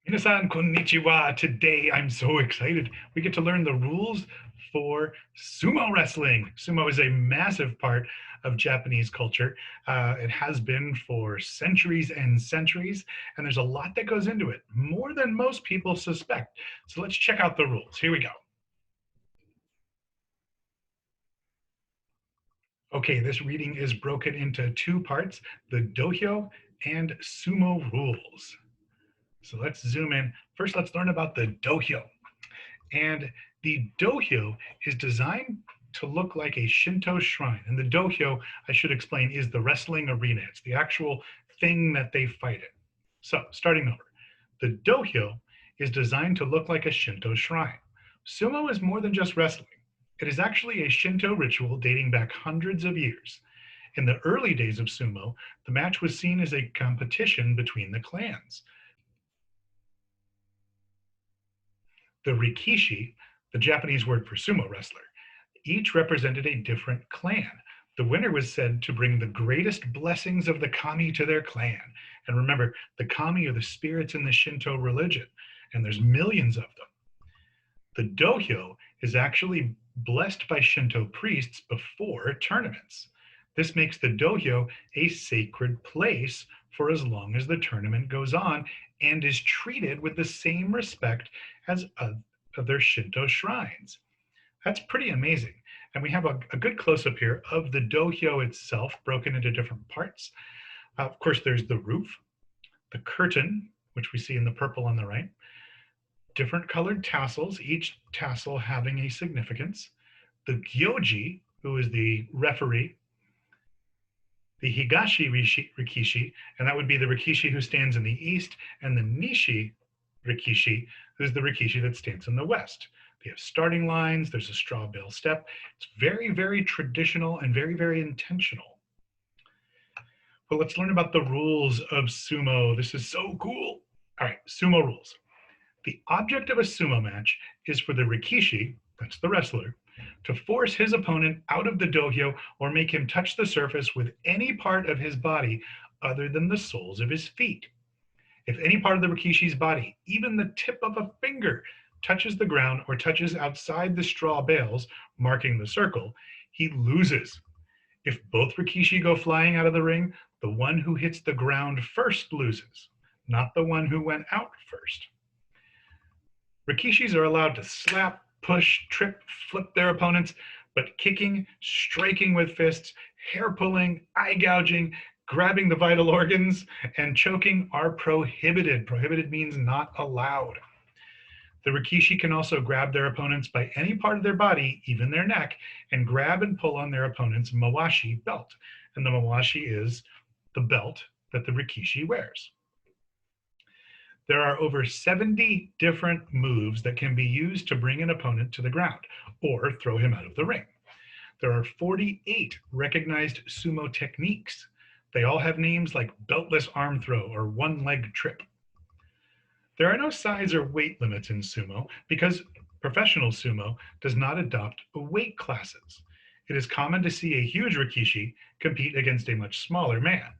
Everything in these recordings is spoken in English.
Minasan konnichiwa. Today I'm so excited. We get to learn the rules for sumo wrestling. Sumo is a massive part of Japanese culture. It has been for centuries and centuries, and there's a lot that goes into it, more than most people suspect. So let's check out the rules. Here we go. Okay, this reading is broken into two parts, the dohyo and sumo rules. So let's zoom in. First, let's learn about the dohyo. And the dohyo is designed to look like a Shinto shrine. And the dohyo, I should explain, is the wrestling arena. It's the actual thing that they fight in. So, starting over, the dohyo is designed to look like a Shinto shrine. Sumo is more than just wrestling. It is actually a Shinto ritual dating back hundreds of years. In the early days of sumo, the match was seen as a competition between the clans. The rikishi, the Japanese word for sumo wrestler, each represented a different clan. The winner was said to bring the greatest blessings of the kami to their clan. And remember, the kami are the spirits in the Shinto religion, and there's millions of them. The dohyo is actually blessed by Shinto priests before tournaments. This makes the dohyo a sacred place for as long as the tournament goes on and is treated with the same respect as other Shinto shrines. That's pretty amazing. And we have a good close up here of the dohyo itself, broken into different parts. Of course, there's the roof, the curtain, which we see in the purple on the right, different colored tassels, each tassel having a significance. The gyoji, who is the referee, the higashi rikishi, and that would be the rikishi who stands in the east, and the nishi rikishi, who's the rikishi that stands in the west. They have starting lines, there's a straw bale step. It's very, very traditional and very, very intentional. Well, let's learn about the rules of sumo. This is so cool. All right, sumo rules. The object of a sumo match is for the rikishi, that's the wrestler, to force his opponent out of the dohyo or make him touch the surface with any part of his body other than the soles of his feet. If any part of the rikishi's body, even the tip of a finger, touches the ground or touches outside the straw bales, marking the circle, he loses. If both rikishi go flying out of the ring, the one who hits the ground first loses, not the one who went out first. Rikishis are allowed to slap, push, trip, flip their opponents, but kicking, striking with fists, hair pulling, eye gouging, grabbing the vital organs, and choking are prohibited. Prohibited means not allowed. The rikishi can also grab their opponents by any part of their body, even their neck, and grab and pull on their opponent's mawashi belt. And the mawashi is the belt that the rikishi wears. There are over 70 different moves that can be used to bring an opponent to the ground or throw him out of the ring. There are 48 recognized sumo techniques. They all have names like beltless arm throw or one leg trip. There are no size or weight limits in sumo because professional sumo does not adopt weight classes. It is common to see a huge rikishi compete against a much smaller man.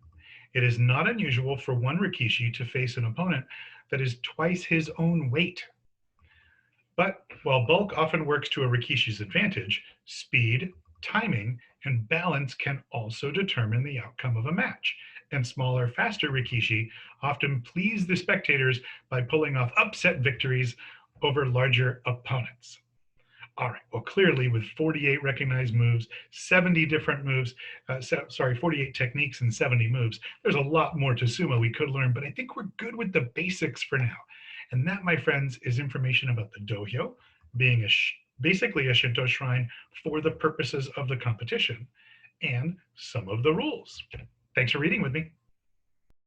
It is not unusual for one rikishi to face an opponent that is twice his own weight. But while bulk often works to a rikishi's advantage, speed, timing, and balance can also determine the outcome of a match. And smaller, faster rikishi often please the spectators by pulling off upset victories over larger opponents. All right, well, clearly with 48 recognized moves, 70 different moves, 48 techniques and 70 moves, there's a lot more to sumo we could learn, but I think we're good with the basics for now. And that, my friends, is information about the dohyo being basically a Shinto shrine for the purposes of the competition and some of the rules. Thanks for reading with me.